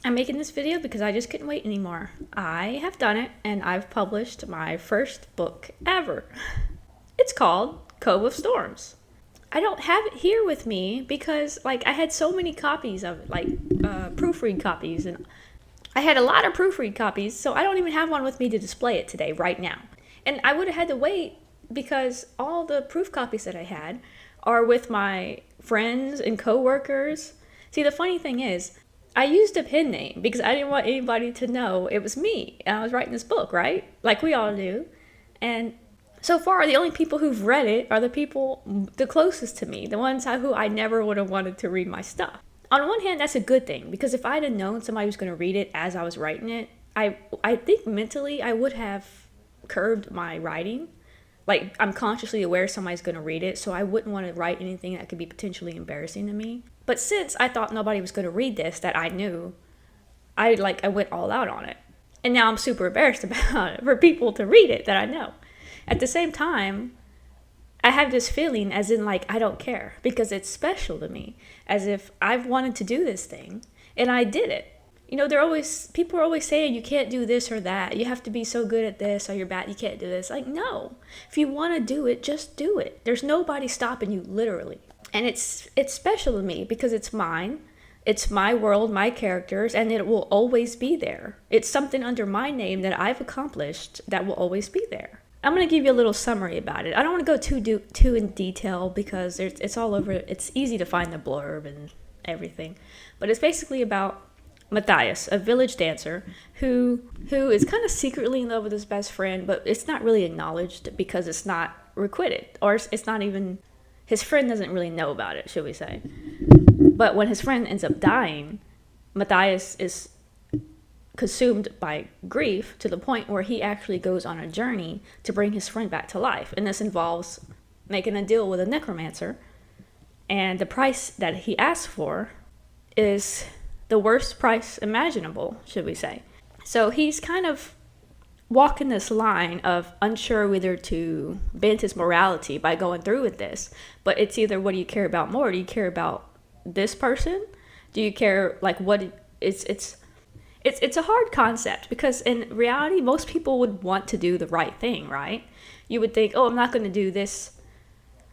I'm making this video because I just couldn't wait anymore. I have done it, and I've published my first book ever. It's called Cove of Storms. I don't have it here with me because, like, I had so many copies of it, like proofread copies, and I had a lot of proofread copies, so I don't even have one with me to display it today, right now. And I would have had to wait because all the proof copies that I had are with my friends and coworkers. See, the funny thing is, I used a pen name because I didn't want anybody to know it was me. And I was writing this book, right? Like we all do. And so far, the only people who've read it are the people the closest to me, the ones who I never would have wanted to read my stuff. On one hand, that's a good thing, because if I'd have known somebody was going to read it as I was writing it, I think mentally I would have curbed my writing. Like, I'm consciously aware somebody's going to read it, so I wouldn't want to write anything that could be potentially embarrassing to me. But since I thought nobody was going to read this that I knew, I went all out on it. And now I'm super embarrassed about it for people to read it that I know. At the same time, I have this feeling as in, like, I don't care because it's special to me, as if I've wanted to do this thing and I did it. You know, people are always saying you can't do this or that. You have to be so good at this or you're bad. You can't do this. Like, no, if you want to do it, just do it. There's nobody stopping you, literally. And it's special to me because it's mine. It's my world, my characters, and it will always be there. It's something under my name that I've accomplished that will always be there. I'm going to give you a little summary about it. I don't want to go too in detail because it's all over. It's easy to find the blurb and everything. But it's basically about Matthias, a village dancer who is kind of secretly in love with his best friend, but it's not really acknowledged because it's not requited, or it's not even, his friend doesn't really know about it, should we say. But when his friend ends up dying, Matthias is consumed by grief to the point where he actually goes on a journey to bring his friend back to life. And this involves making a deal with a necromancer. And the price that he asks for is the worst price imaginable, should we say. So he's kind of walking this line of unsure whether to bend his morality by going through with this. But it's either, what do you care about more? Do you care about this person? Do you care, like, what it's a hard concept because in reality, most people would want to do the right thing, right? You would think, oh, I'm not going to do this.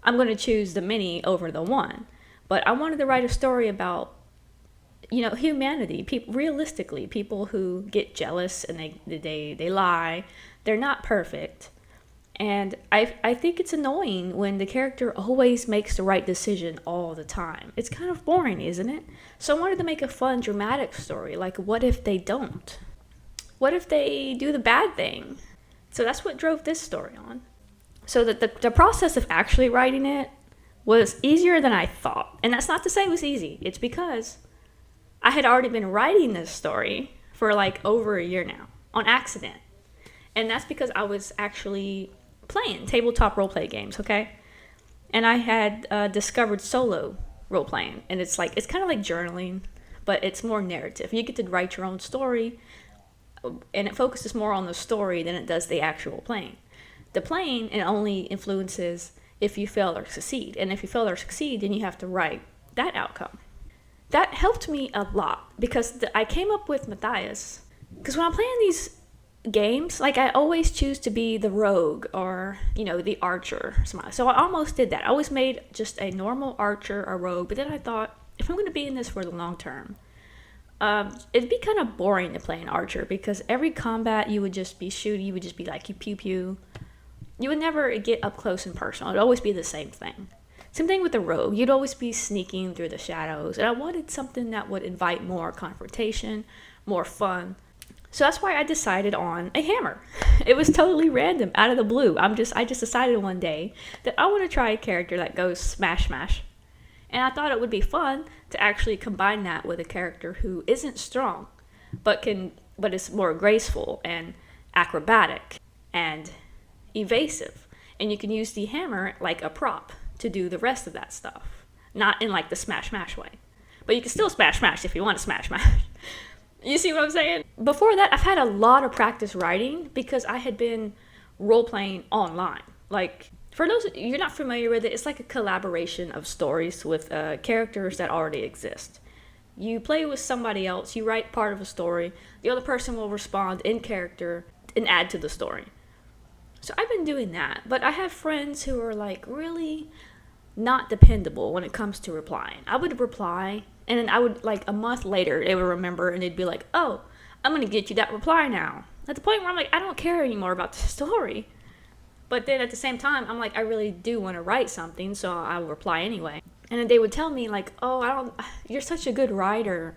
I'm going to choose the many over the one. But I wanted to write a story about, you know, humanity. Realistically, people who get jealous and they lie. They're not perfect. And I think it's annoying when the character always makes the right decision all the time. It's kind of boring, isn't it? So I wanted to make a fun, dramatic story. Like, what if they don't? What if they do the bad thing? So that's what drove this story on. So the process of actually writing it was easier than I thought. And that's not to say it was easy. It's because I had already been writing this story for like over a year now, on accident. And that's because I was actually playing tabletop roleplay games, okay? And I had discovered solo role-playing. And it's kind of like journaling, but it's more narrative. You get to write your own story, and it focuses more on the story than it does the actual playing. The playing, it only influences if you fail or succeed. And if you fail or succeed, then you have to write that outcome. That helped me a lot because I came up with Matthias. Because when I'm playing these games, like, I always choose to be the rogue or, you know, the archer. So I almost did that. I always made just a normal archer or rogue, but then I thought, if I'm going to be in this for the long term, it'd be kind of boring to play an archer because every combat you would just be shooting, you would just be like, you pew pew. You would never get up close and personal. It'd always be the same thing. Same thing with the rogue. You'd always be sneaking through the shadows. And I wanted something that would invite more confrontation, more fun. So that's why I decided on a hammer. It was totally random, out of the blue. I just decided one day that I want to try a character that goes smash smash. And I thought it would be fun to actually combine that with a character who isn't strong, but is more graceful and acrobatic and evasive. And you can use the hammer like a prop to do the rest of that stuff. Not in like the smash smash way. But you can still smash smash if you want to smash smash. You see what I'm saying? Before that, I've had a lot of practice writing because I had been role-playing online. Like, for those you're not familiar with it, it's like a collaboration of stories with characters that already exist. You play with somebody else, you write part of a story, the other person will respond in character and add to the story. So I've been doing that, but I have friends who are like really not dependable when it comes to replying. I would reply, and then I would, like, a month later, they would remember, and they'd be like, oh, I'm going to get you that reply now. At the point where I'm like, I don't care anymore about the story. But then at the same time, I'm like, I really do want to write something, so I will reply anyway. And then they would tell me, like, oh, you're such a good writer.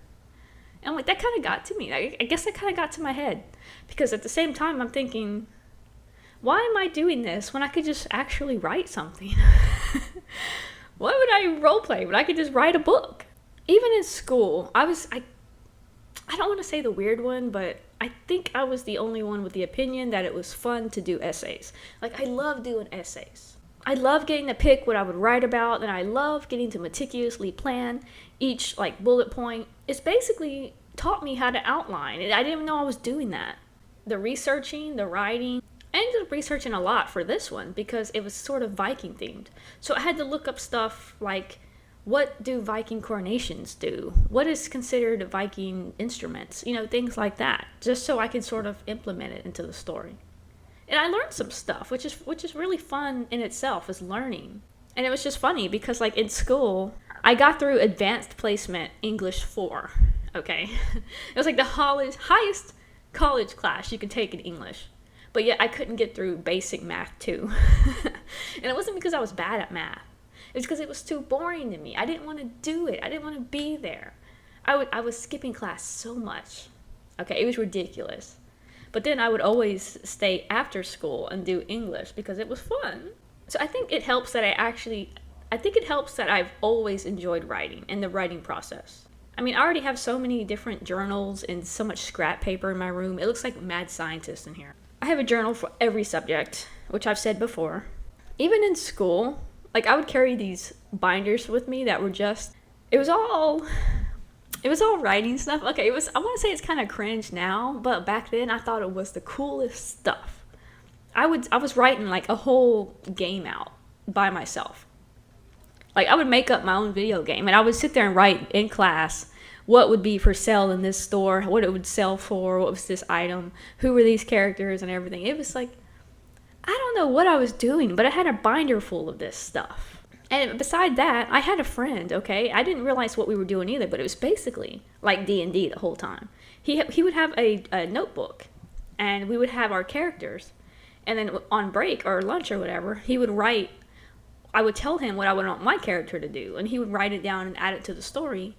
And I'm like, that kind of got to me. I guess that kind of got to my head. Because at the same time, I'm thinking, why am I doing this when I could just actually write something? Why would I roleplay when I could just write a book? Even in school, I don't want to say the weird one, but I think I was the only one with the opinion that it was fun to do essays. Like, I love doing essays. I love getting to pick what I would write about, and I love getting to meticulously plan each, like, bullet point. It's basically taught me how to outline. I didn't even know I was doing that. The researching, the writing. I ended up researching a lot for this one because it was sort of Viking themed. So I had to look up stuff like, what do Viking coronations do? What is considered Viking instruments? You know, things like that, just so I could sort of implement it into the story. And I learned some stuff, which is really fun in itself, is learning. And it was just funny because, like, in school, I got through advanced placement English 4, okay? It was like the highest college class you could take in English. But yet I couldn't get through basic math 2. And it wasn't because I was bad at math. It was because it was too boring to me. I didn't want to do it. I didn't want to be there. I was skipping class so much. Okay, it was ridiculous. But then I would always stay after school and do English because it was fun. So I think it helps that I've always enjoyed writing and the writing process. I mean, I already have so many different journals and so much scrap paper in my room. It looks like a mad scientist in here. I have a journal for every subject, which I've said before. Even in school, like, I would carry these binders with me that were just, it was all writing stuff. Okay, I want to say it's kind of cringe now, but back then I thought it was the coolest stuff. I was writing like a whole game out by myself. Like, I would make up my own video game, and I would sit there and write in class what would be for sale in this store, what it would sell for, what was this item, who were these characters, and everything. It was like, I don't know what I was doing, but I had a binder full of this stuff. And beside that, I had a friend, okay? I didn't realize what we were doing either, but it was basically like D&D the whole time. He would have a notebook, and we would have our characters. And then on break or lunch or whatever, he would write, I would tell him what I would want my character to do, and he would write it down and add it to the story.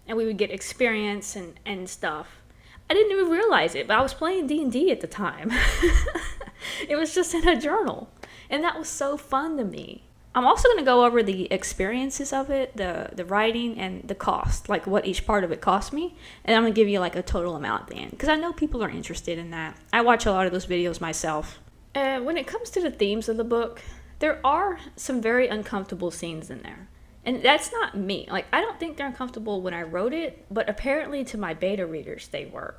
And we would get experience and stuff. I didn't even realize it, but I was playing D&D at the time. It was just in a journal. And that was so fun to me. I'm also going to go over the experiences of it, the writing, and the cost, like what each part of it cost me. And I'm going to give you like a total amount at the end, because I know people are interested in that. I watch a lot of those videos myself. When it comes to the themes of the book, there are some very uncomfortable scenes in there. And that's not me. Like, I don't think they're uncomfortable when I wrote it, but apparently to my beta readers, they were.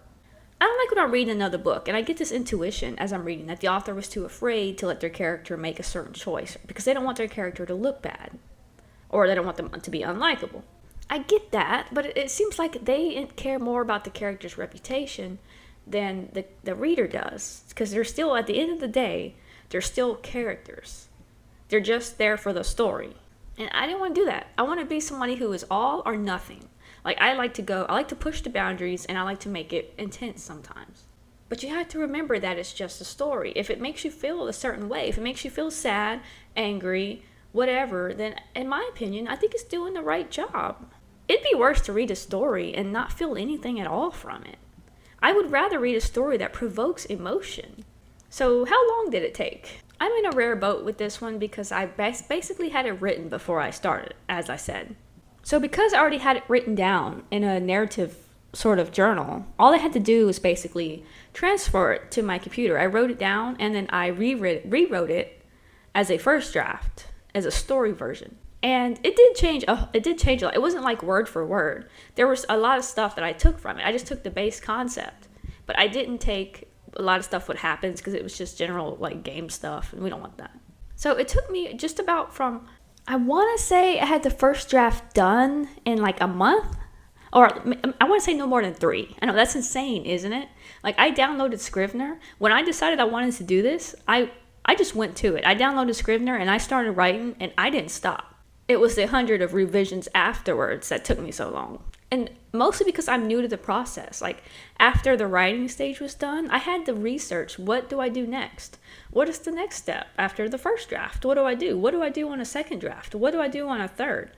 I don't like when I'm reading another book, and I get this intuition as I'm reading that the author was too afraid to let their character make a certain choice because they don't want their character to look bad, or they don't want them to be unlikable. I get that, but it seems like they care more about the character's reputation than the reader does, because they're still, at the end of the day, they're still characters. They're just there for the story. And I didn't want to do that. I want to be somebody who is all or nothing. Like, I like to push the boundaries, and I like to make it intense sometimes. But you have to remember that it's just a story. If it makes you feel a certain way, if it makes you feel sad, angry, whatever, then in my opinion, I think it's doing the right job. It'd be worse to read a story and not feel anything at all from it. I would rather read a story that provokes emotion. So how long did it take? I'm in a rare boat with this one because I basically had it written before I started, as I said. So because I already had it written down in a narrative sort of journal, all I had to do was basically transfer it to my computer. I wrote it down, and then I rewrote it as a first draft, as a story version. And it did change a lot. It wasn't like word for word. There was a lot of stuff that I took from it. I just took the base concept. But I didn't take a lot of stuff what happens, because it was just general like game stuff, and we don't want that. So it took me just about from, I want to say I had the first draft done in like a month. Or I want to say no more than 3. I know that's insane, isn't it? Like, I downloaded Scrivener. When I decided I wanted to do this, I just went to it. I downloaded Scrivener and I started writing, and I didn't stop. It was the 100 of revisions afterwards that took me so long. And mostly because I'm new to the process. Like, after the writing stage was done, I had to research, what do I do next? What is the next step after the first draft? What do I do? What do I do on a second draft? What do I do on a third?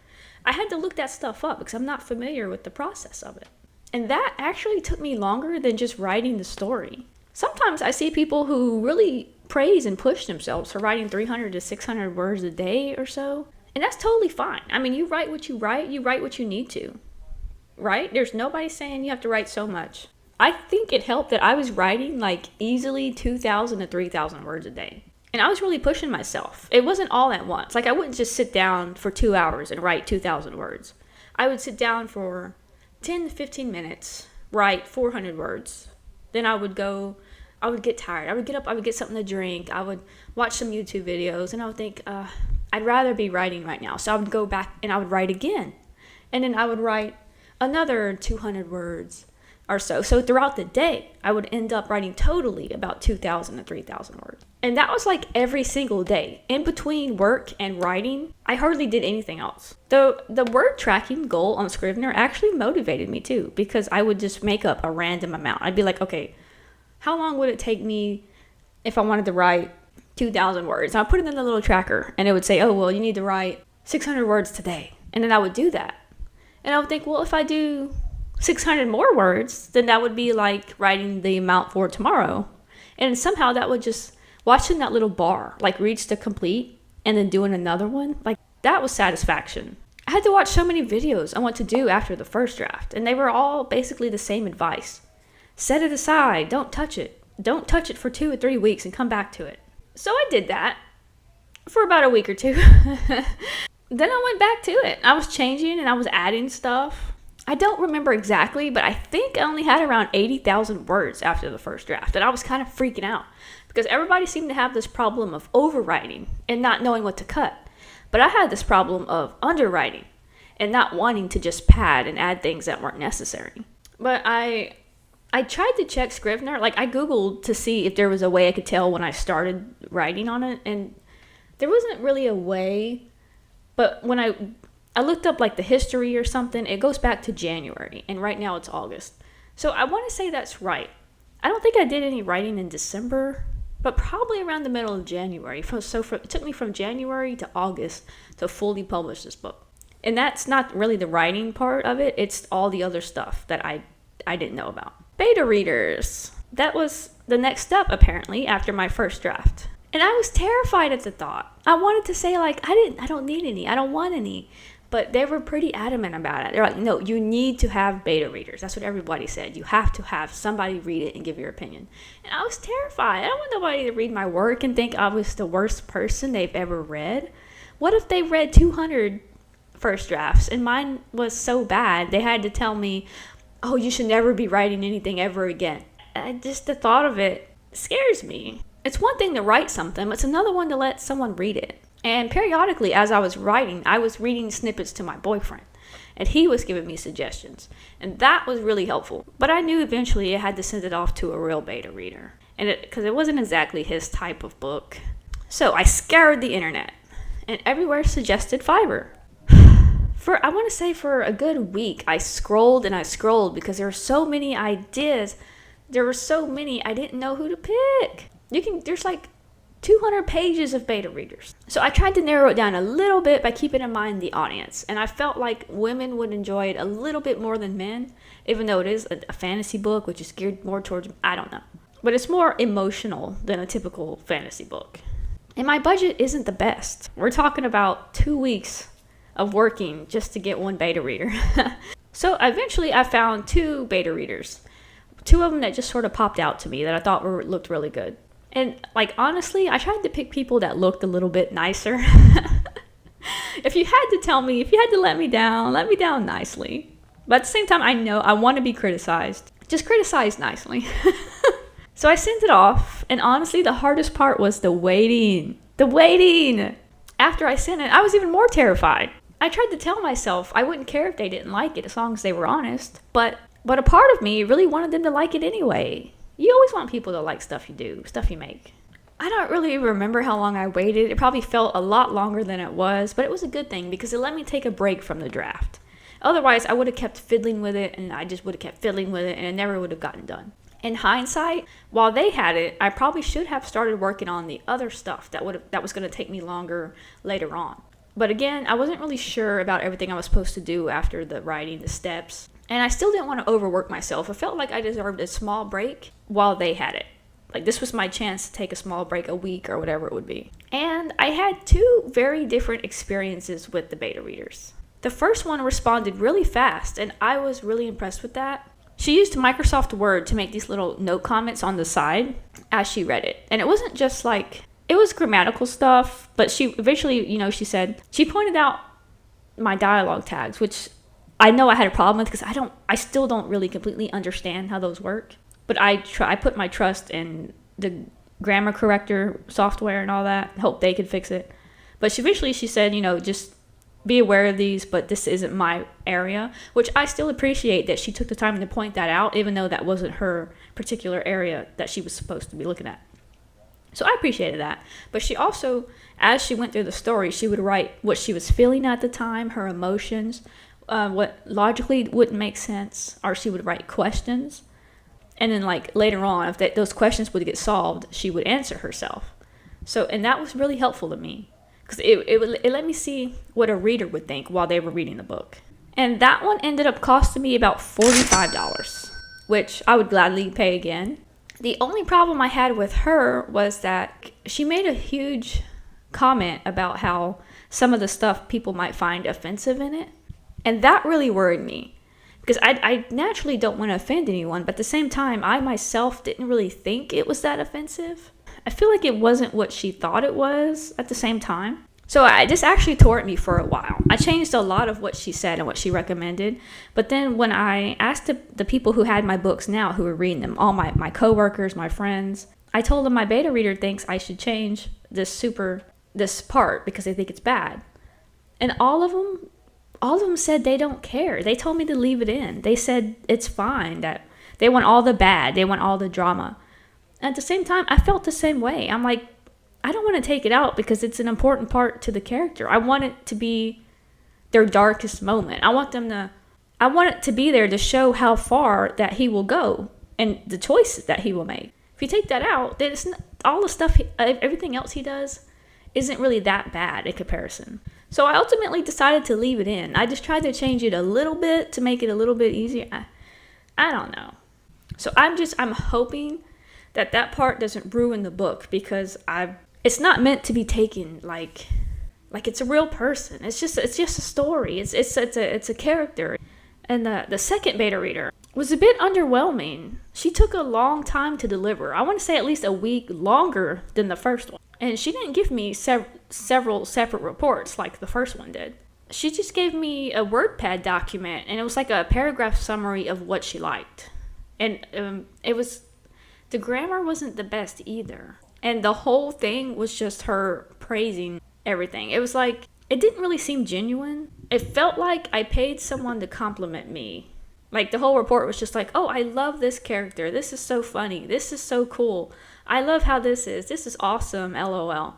I had to look that stuff up because I'm not familiar with the process of it. And that actually took me longer than just writing the story. Sometimes I see people who really praise and push themselves for writing 300 to 600 words a day or so. And that's totally fine. I mean, you write what you write what you need to. Right? There's nobody saying you have to write so much. I think it helped that I was writing like easily 2,000 to 3,000 words a day. And I was really pushing myself. It wasn't all at once. Like, I wouldn't just sit down for 2 hours and write 2,000 words. I would sit down for 10 to 15 minutes, write 400 words. Then I would get tired. I would get up, I would get something to drink. I would watch some YouTube videos, and I would think, I'd rather be writing right now. So I would go back and I would write again. And then I would write another 200 words or so. So throughout the day, I would end up writing totally about 2,000 to 3,000 words. And that was like every single day. In between work and writing, I hardly did anything else. Though the word tracking goal on Scrivener actually motivated me too, because I would just make up a random amount. I'd be like, okay, how long would it take me if I wanted to write 2,000 words? And I'll put it in the little tracker, and it would say, oh, well, you need to write 600 words today. And then I would do that. And I would think, well, if I do 600 more words, then that would be like writing the amount for tomorrow. And somehow that would just, watching that little bar, like reach to complete and then doing another one, like that was satisfaction. I had to watch so many videos on what to do after the first draft, and they were all basically the same advice. Set it aside, don't touch it. Don't touch it for 2 or 3 weeks and come back to it. So I did that for about a week or two. Then I went back to it. I was changing and I was adding stuff. I don't remember exactly, but I think I only had around 80,000 words after the first draft. And I was kind of freaking out because everybody seemed to have this problem of overwriting and not knowing what to cut. But I had this problem of underwriting and not wanting to just pad and add things that weren't necessary. But I tried to check Scrivener. Like, I Googled to see if there was a way I could tell when I started writing on it. And there wasn't really a way. But when I looked up like the history or something, it goes back to January, and right now it's August. So I want to say that's right. I don't think I did any writing in December, but probably around the middle of January. It took me from January to August to fully publish this book. And that's not really the writing part of it. It's all the other stuff that I didn't know about. Beta readers. That was the next step, apparently, after my first draft. And I was terrified at the thought. I wanted to say, like, I don't need any. I don't want any. But they were pretty adamant about it. They're like, no, you need to have beta readers. That's what everybody said. You have to have somebody read it and give your opinion. And I was terrified. I don't want nobody to read my work and think I was the worst person they've ever read. What if they read 200 first drafts and mine was so bad they had to tell me, oh, you should never be writing anything ever again. Just the thought of it scares me. It's one thing to write something, but it's another one to let someone read it. And periodically, as I was writing, I was reading snippets to my boyfriend, and he was giving me suggestions, and that was really helpful. But I knew eventually I had to send it off to a real beta reader, and because it wasn't exactly his type of book. So I scoured the internet, and everywhere suggested Fiverr. I want to say for a good week, I scrolled and I scrolled because there were so many ideas. There were so many I didn't know who to pick. There's like 200 pages of beta readers. So I tried to narrow it down a little bit by keeping in mind the audience. And I felt like women would enjoy it a little bit more than men, even though it is a fantasy book, which is geared more towards, I don't know. But it's more emotional than a typical fantasy book. And my budget isn't the best. We're talking about 2 weeks of working just to get one beta reader. So eventually I found 2 beta readers. 2 of them that just sort of popped out to me that I thought looked really good. And, like, honestly, I tried to pick people that looked a little bit nicer. If you had to let me down nicely. But at the same time, I know I want to be criticized. Just criticize nicely. So I sent it off, and honestly, the hardest part was the waiting. After I sent it, I was even more terrified. I tried to tell myself I wouldn't care if they didn't like it as long as they were honest. But a part of me really wanted them to like it anyway. You always want people to like stuff you do, stuff you make. I don't really remember how long I waited. It probably felt a lot longer than it was, but it was a good thing because it let me take a break from the draft. Otherwise, I would have kept fiddling with it, and I just would have kept fiddling with it, and it never would have gotten done. In hindsight, while they had it, I probably should have started working on the other stuff that was going to take me longer later on. But again, I wasn't really sure about everything I was supposed to do after the writing, the steps, and I still didn't want to overwork myself. I felt like I deserved a small break while they had it. Like, this was my chance to take a small break, a week or whatever it would be. And I had 2 very different experiences with the beta readers. The first one responded really fast, and I was really impressed with that. She used Microsoft Word to make these little note comments on the side as she read it. And it wasn't just like, it was grammatical stuff, but she eventually, she pointed out my dialogue tags, which I know I had a problem with because I still don't really completely understand how those work. But I put my trust in the grammar corrector software and all that, hope they could fix it. But eventually she said, just be aware of these, but this isn't my area, which I still appreciate that she took the time to point that out, even though that wasn't her particular area that she was supposed to be looking at. So I appreciated that. But she also, as she went through the story, she would write what she was feeling at the time, her emotions, what logically wouldn't make sense, or she would write questions. And then later on, if those questions would get solved, she would answer herself. So, and that was really helpful to me because it let me see what a reader would think while they were reading the book. And that one ended up costing me about $45, which I would gladly pay again. The only problem I had with her was that she made a huge comment about how some of the stuff people might find offensive in it. And that really worried me because I naturally don't want to offend anyone, but at the same time, I myself didn't really think it was that offensive. I feel like it wasn't what she thought it was at the same time. So this actually tore at me for a while. I changed a lot of what she said and what she recommended. But then when I asked the people who had my books now, who were reading them, all my coworkers, my friends, I told them my beta reader thinks I should change this part because they think it's bad. And all of them said they don't care. They told me to leave it in. They said it's fine, that they want all the bad, they want all the drama. At the same time, I felt the same way. I'm like, I don't want to take it out because it's an important part to the character. I want it to be their darkest moment. I want it to be there to show how far that he will go and the choices that he will make. If you take that out, then all the stuff, everything else he does isn't really that bad in comparison. So I ultimately decided to leave it in. I just tried to change it a little bit to make it a little bit easier. I don't know. So I'm hoping that part doesn't ruin the book because it's not meant to be taken like it's a real person. It's just a story. It's a character. And the second beta reader was a bit underwhelming. She took a long time to deliver. I want to say at least a week longer than the first one. And she didn't give me several separate reports like the first one did. She just gave me a WordPad document, and it was like a paragraph summary of what she liked. And the grammar wasn't the best either. And the whole thing was just her praising everything. It was like, it didn't really seem genuine. It felt like I paid someone to compliment me. Like, the whole report was just like, oh, I love this character. This is so funny. This is so cool. I love how this is. This is awesome, LOL.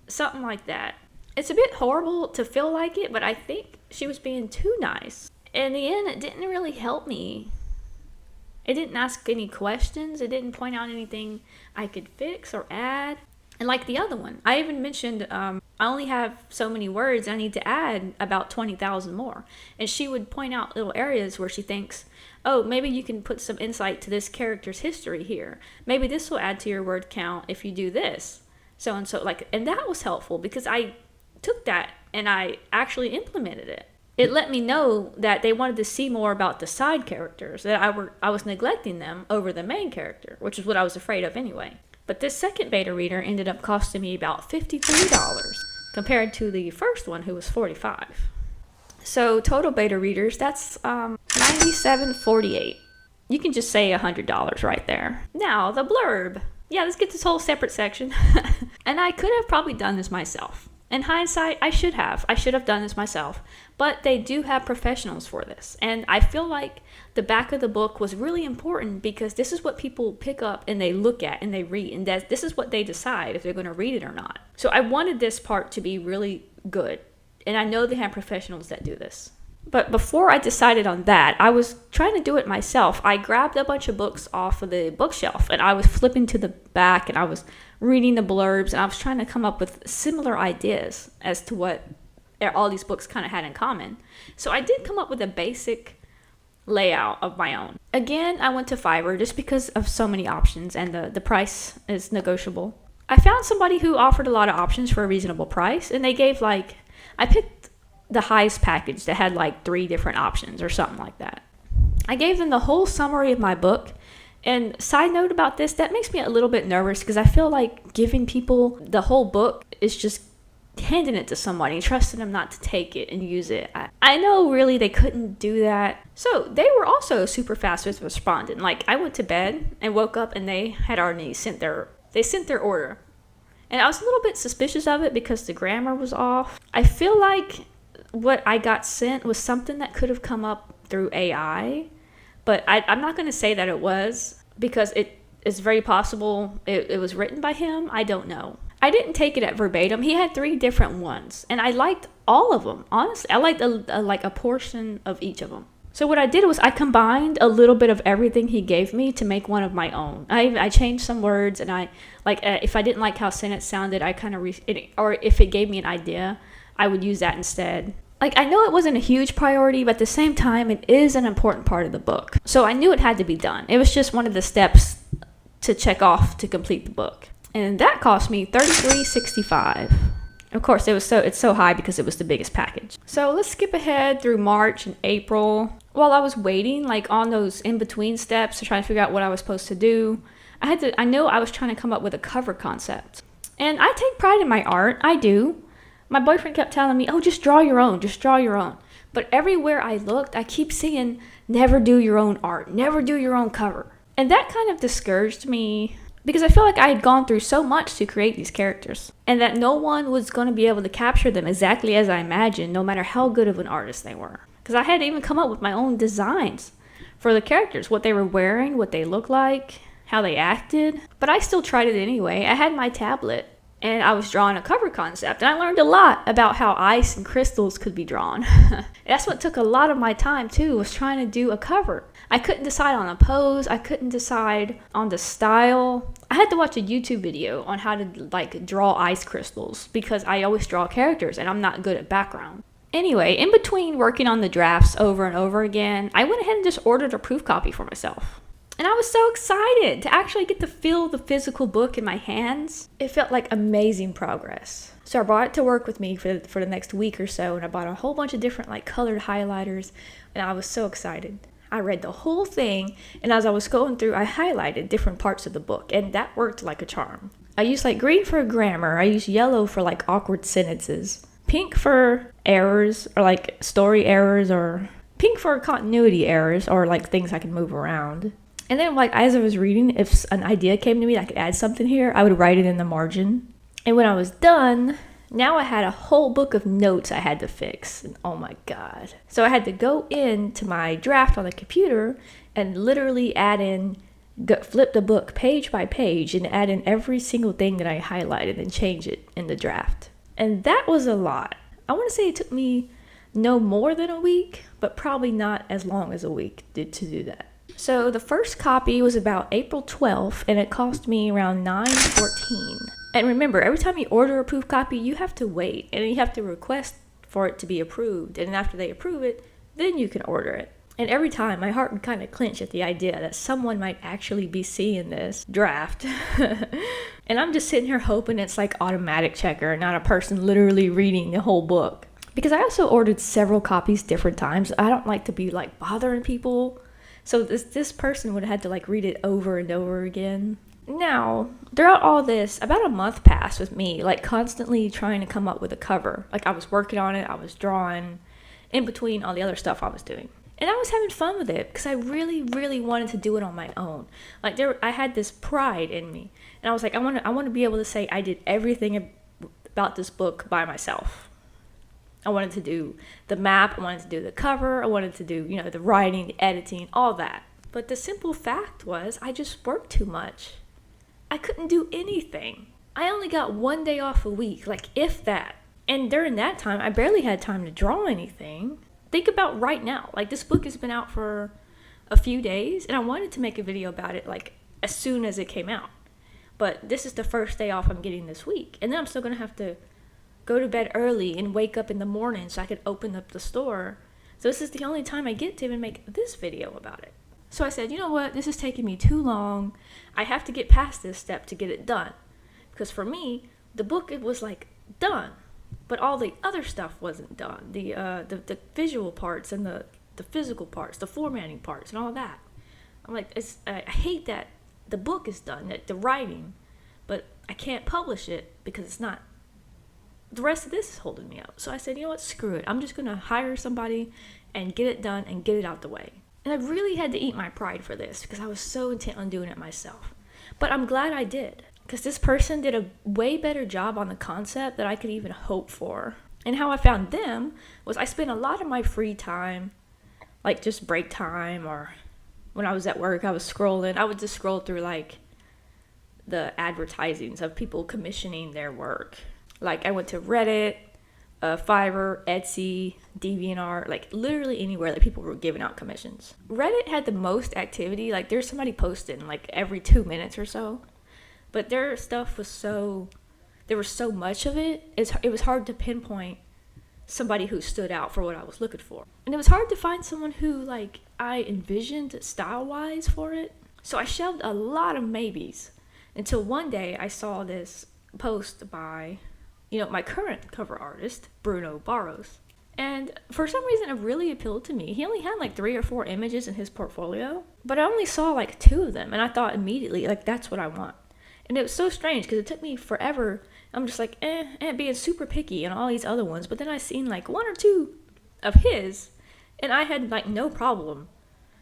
Something like that. It's a bit horrible to feel like it, but I think she was being too nice. In the end, it didn't really help me. It didn't ask any questions. It didn't point out anything I could fix or add. And like the other one, I even mentioned I only have so many words. I need to add about 20,000 more. And she would point out little areas where she thinks, oh, maybe you can put some insight to this character's history here. Maybe this will add to your word count if you do this. So and so, and that was helpful because I took that and I actually implemented it. It let me know that they wanted to see more about the side characters, that I was neglecting them over the main character, which is what I was afraid of anyway. But this second beta reader ended up costing me about $53 compared to the first one, who was $45. So total beta readers, that's $97.48. You can just say $100 right there. Now, the blurb. Yeah, let's get this whole separate section. And I could have probably done this myself. In hindsight, I should have. I should have done this myself. But they do have professionals for this. And I feel like the back of the book was really important because this is what people pick up and they look at and they read. And this is what they decide if they're going to read it or not. So I wanted this part to be really good. And I know they have professionals that do this. But before I decided on that, I was trying to do it myself. I grabbed a bunch of books off of the bookshelf and I was flipping to the back and I was reading the blurbs and I was trying to come up with similar ideas as to what all these books kind of had in common. So I did come up with a basic layout of my own. Again, I went to Fiverr just because of so many options and the price is negotiable. I found somebody who offered a lot of options for a reasonable price and they gave I picked the highest package that had 3 different options or something like that. I gave them the whole summary of my book. And side note about this, that makes me a little bit nervous because I feel like giving people the whole book is just handing it to somebody, trusting them not to take it and use it. I know really they couldn't do that. So they were also super fast with responding. I went to bed and woke up and they had already sent their order. And I was a little bit suspicious of it because the grammar was off. I feel like what I got sent was something that could have come up through AI, but I'm not going to say that it was because it is very possible it was written by him. I don't know. I didn't take it at verbatim. He had 3 different ones, and I liked all of them. Honestly, I liked a portion of each of them. So what I did was I combined a little bit of everything he gave me to make one of my own. I changed some words, and if I didn't like how sentence sounded, I kind of or if it gave me an idea, I would use that instead. I know it wasn't a huge priority, but at the same time, it is an important part of the book. So I knew it had to be done. It was just one of the steps to check off to complete the book. And that cost me $33.65. Of course, it's so high because it was the biggest package. So let's skip ahead through March and April. While I was waiting, on those in-between steps to try to figure out what I was supposed to do, I know I was trying to come up with a cover concept. And I take pride in my art. I do. My boyfriend kept telling me, oh, just draw your own. Just draw your own. But everywhere I looked, I keep seeing, never do your own art. Never do your own cover. And that kind of discouraged me because I feel like I had gone through so much to create these characters and that no one was going to be able to capture them exactly as I imagined, no matter how good of an artist they were. Because I had to even come up with my own designs for the characters, what they were wearing, what they looked like, how they acted. But I still tried it anyway. I had my tablet and I was drawing a cover concept, and I learned a lot about how ice and crystals could be drawn. That's what took a lot of my time too, was trying to do a cover. I couldn't decide on a pose. I couldn't decide on the style. I had to watch a YouTube video on how to draw ice crystals because I always draw characters and I'm not good at background. Anyway, in between working on the drafts over and over again, I went ahead and just ordered a proof copy for myself. And I was so excited to actually get to feel the physical book in my hands. It felt like amazing progress. So I brought it to work with me for the next week or so, and I bought a whole bunch of different colored highlighters, and I was so excited. I read the whole thing, and as I was going through, I highlighted different parts of the book, and that worked like a charm. I used green for grammar, I used yellow for awkward sentences, pink for errors, or story errors, or pink for continuity errors, or things I can move around. And then as I was reading, if an idea came to me that I could add something here, I would write it in the margin. And when I was done, now I had a whole book of notes I had to fix. And oh my God. So I had to go into my draft on the computer and literally flip the book page by page and add in every single thing that I highlighted and change it in the draft. And that was a lot. I want to say it took me no more than a week, but probably not as long as a week to do that. So the first copy was about April 12th, and it cost me around $9.14. And remember, every time you order a proof copy, you have to wait, and you have to request for it to be approved. And after they approve it, then you can order it. And every time, my heart would kind of clench at the idea that someone might actually be seeing this draft. And I'm just sitting here hoping it's automatic checker, not a person literally reading the whole book. Because I also ordered several copies different times. I don't like to be bothering people. So this person would have had to read it over and over again. Now, throughout all this, about a month passed with me, constantly trying to come up with a cover. I was working on it, I was drawing, in between all the other stuff I was doing. And I was having fun with it because I really, really wanted to do it on my own. I had this pride in me. And I was I want to be able to say I did everything about this book by myself. I wanted to do the map, I wanted to do the cover, I wanted to do, the writing, the editing, all that. But the simple fact was I just worked too much. I couldn't do anything. I only got 1 day off a week, like if that. And during that time, I barely had time to draw anything. Think about right now, like this book has been out for a few days and I wanted to make a video about it like as soon as it came out. But this is the first day off I'm getting this week. And then I'm still going to have to go to bed early and wake up in the morning so I could open up the store. So this is the only time I get to even make this video about it. So I said, you know what, this is taking me too long. I have to get past this step to get it done. Because for me, the book, it was like done. But all the other stuff wasn't done. The visual parts and the physical parts, the formatting parts and all that. I'm like, I hate that the book is done, the writing, but I can't publish it because it's not. The rest of this is holding me up. So I said, you know what, screw it. I'm just going to hire somebody and get it done and get it out the way. And I really had to eat my pride for this because I was so intent on doing it myself. But I'm glad I did because this person did a way better job on the concept than I could even hope for. And how I found them was I spent a lot of my free time, like just break time or when I was at work, I was scrolling. I would just scroll through like the advertisings of people commissioning their work. Like I went to Reddit, Fiverr, Etsy, DeviantArt, like literally anywhere that people were giving out commissions. Reddit had the most activity. Like there's somebody posting like every 2 minutes or so. But their stuff was there was so much of it. It was hard to pinpoint somebody who stood out for what I was looking for. And it was hard to find someone who like I envisioned style-wise for it. So I shelved a lot of maybes until one day I saw this post by my current cover artist, Bruno Barros. And for some reason, it really appealed to me. He only had like 3 or 4 images in his portfolio, but I only saw like 2 of them. And I thought immediately, like, that's what I want. And it was so strange because it took me forever. I'm just like, being super picky and all these other ones. But then I seen like 1 or 2 of his, and I had like no problem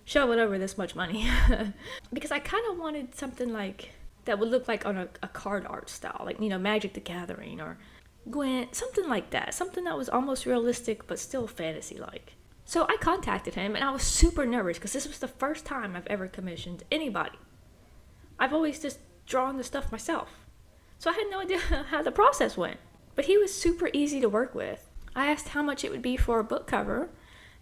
shoving over this much money. Because I kind of wanted something like that would look like on a card art style, like, Magic the Gathering or Gwent, something like that. Something that was almost realistic, but still fantasy-like. So I contacted him, and I was super nervous because this was the first time I've ever commissioned anybody. I've always just drawn the stuff myself. So I had no idea how the process went. But he was super easy to work with. I asked how much it would be for a book cover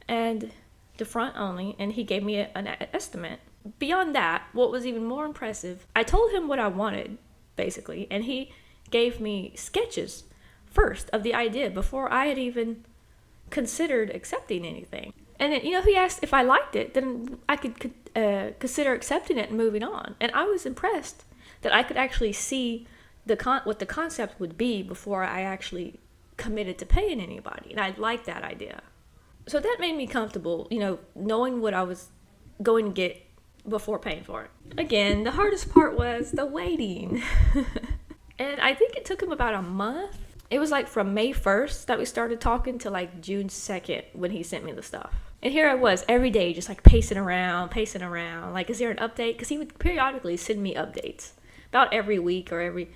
and the front only, and he gave me an estimate. Beyond that, what was even more impressive, I told him what I wanted, basically, and he gave me sketches first of the idea before I had even considered accepting anything. And then, he asked if I liked it, then I could consider accepting it and moving on. And I was impressed that I could actually see what the concept would be before I actually committed to paying anybody. And I liked that idea. So that made me comfortable, knowing what I was going to get before paying for it. Again, the hardest part was the waiting. And I think it took him about a month. It was like from May 1st that we started talking to like June 2nd when he sent me the stuff. And here I was every day just like pacing around. Like, is there an update? Because he would periodically send me updates about every week or every...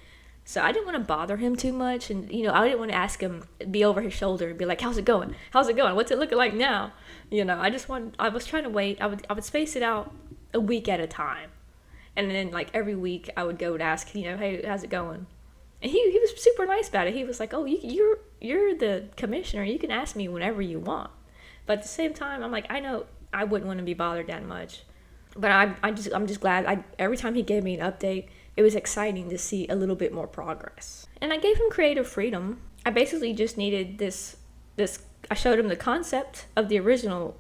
So I didn't want to bother him too much. And, I didn't want to ask him, be over his shoulder and be like, how's it going? What's it looking like now? I was trying to wait. I would space it out a week at a time. And then like every week I would go and ask, hey, how's it going? And he was super nice about it. He was like, oh, you're the commissioner. You can ask me whenever you want. But at the same time, I'm like, I know I wouldn't want to be bothered that much. But I'm just glad. Every time he gave me an update, it was exciting to see a little bit more progress. And I gave him creative freedom. I basically just needed this. I showed him the concept of the original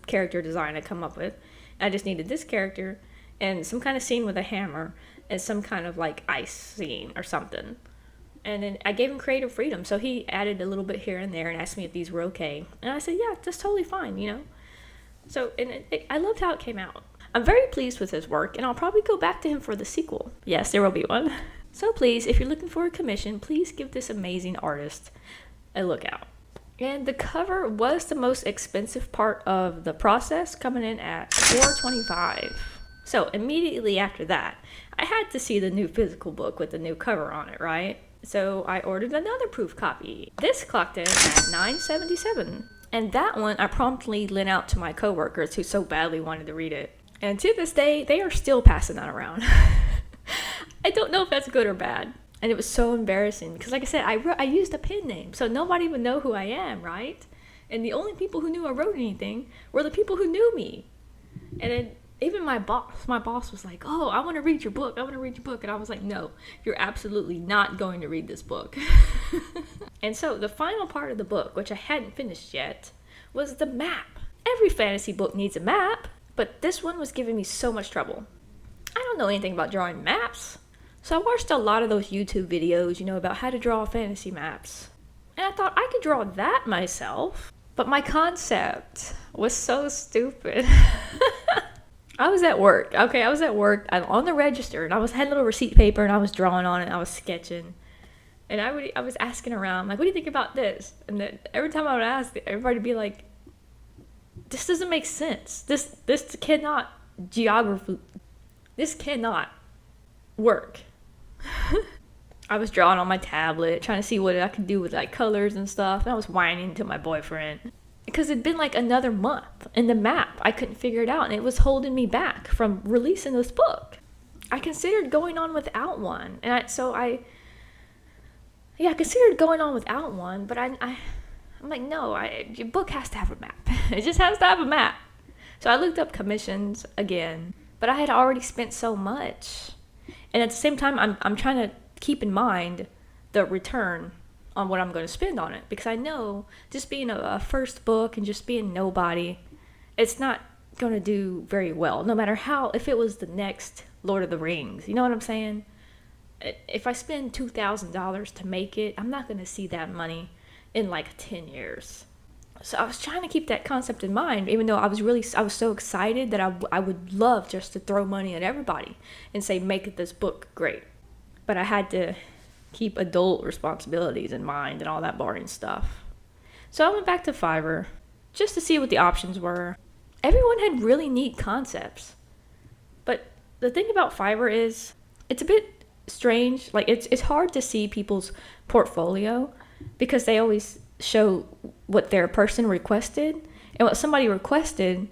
character design I come up with. I just needed this character and some kind of scene with a hammer and some kind of like ice scene or something. And then I gave him creative freedom. So he added a little bit here and there and asked me if these were okay. And I said, yeah, that's totally fine, So I loved how it came out. I'm very pleased with his work, and I'll probably go back to him for the sequel. Yes, there will be one. So please, if you're looking for a commission, please give this amazing artist a look out. And the cover was the most expensive part of the process, coming in at $425. So immediately after that, I had to see the new physical book with the new cover on it, right? So I ordered another proof copy. This clocked in at $9.77. And that one I promptly lent out to my coworkers who so badly wanted to read it. And to this day, they are still passing that around. I don't know if that's good or bad. And it was so embarrassing because, like I said, I used a pen name, so nobody would know who I am, right? And the only people who knew I wrote anything were the people who knew me. And then even my boss was like, "Oh, I want to read your book. I want to read your book." And I was like, "No, you're absolutely not going to read this book." And so the final part of the book, which I hadn't finished yet, was the map. Every fantasy book needs a map, but this one was giving me so much trouble. I don't know anything about drawing maps. So I watched a lot of those YouTube videos, about how to draw fantasy maps. And I thought I could draw that myself, but my concept was so stupid. I was at work, okay? I'm on the register, and I had a little receipt paper, and I was drawing on it, and I was sketching. And I was asking around, like, what do you think about this? And then every time I would ask, everybody would be like, this doesn't make sense. This cannot work. I was drawing on my tablet, trying to see what I could do with, like, colors and stuff. And I was whining to my boyfriend. Because it'd been, like, another month. And the map, I couldn't figure it out. And it was holding me back from releasing this book. I considered going on without one. And I considered going on without one, but I'm like, no, your book has to have a map. It just has to have a map. So I looked up commissions again, but I had already spent so much. And at the same time, I'm trying to keep in mind the return on what I'm going to spend on it, because I know just being a first book and just being nobody, it's not going to do very well, no matter if it was the next Lord of the Rings. You know what I'm saying? If I spend $2,000 to make it, I'm not going to see that money in like 10 years. So I was trying to keep that concept in mind, even though I was so excited that I would love just to throw money at everybody and say, make this book great. But I had to keep adult responsibilities in mind and all that boring stuff. So I went back to Fiverr just to see what the options were. Everyone had really neat concepts. But the thing about Fiverr is it's a bit strange. Like, it's hard to see people's portfolio because they always show what their person requested, and what somebody requested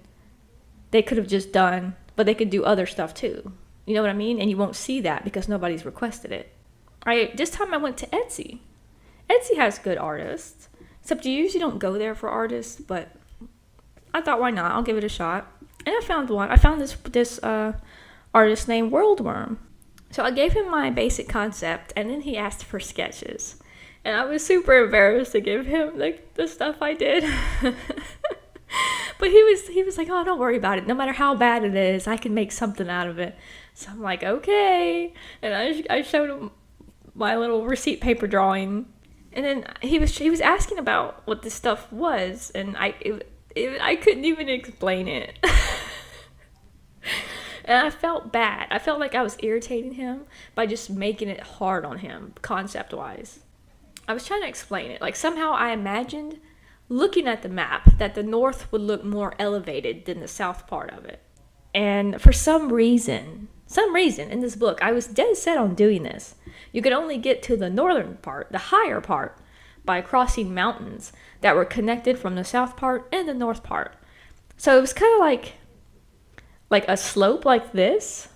they could have just done, but they could do other stuff too. You know what I mean? And you won't see that because nobody's requested it. This time I went to Etsy. Etsy has good artists, except you usually don't go there for artists, but I thought, why not? I'll give it a shot. And I found one. I found this artist named Worldworm. So I gave him my basic concept, and then he asked for sketches. And I was super embarrassed to give him like the stuff I did. But he was like, "Oh, don't worry about it. No matter how bad it is, I can make something out of it." So I'm like, "Okay." And I showed him my little receipt paper drawing. And then he was asking about what this stuff was, and I couldn't even explain it. And I felt bad. I felt like I was irritating him by just making it hard on him, concept-wise. I was trying to explain it. Like, somehow I imagined, looking at the map, that the north would look more elevated than the south part of it. And for some reason in this book, I was dead set on doing this. You could only get to the northern part, the higher part, by crossing mountains that were connected from the south part and the north part. So it was kind of like a slope like this.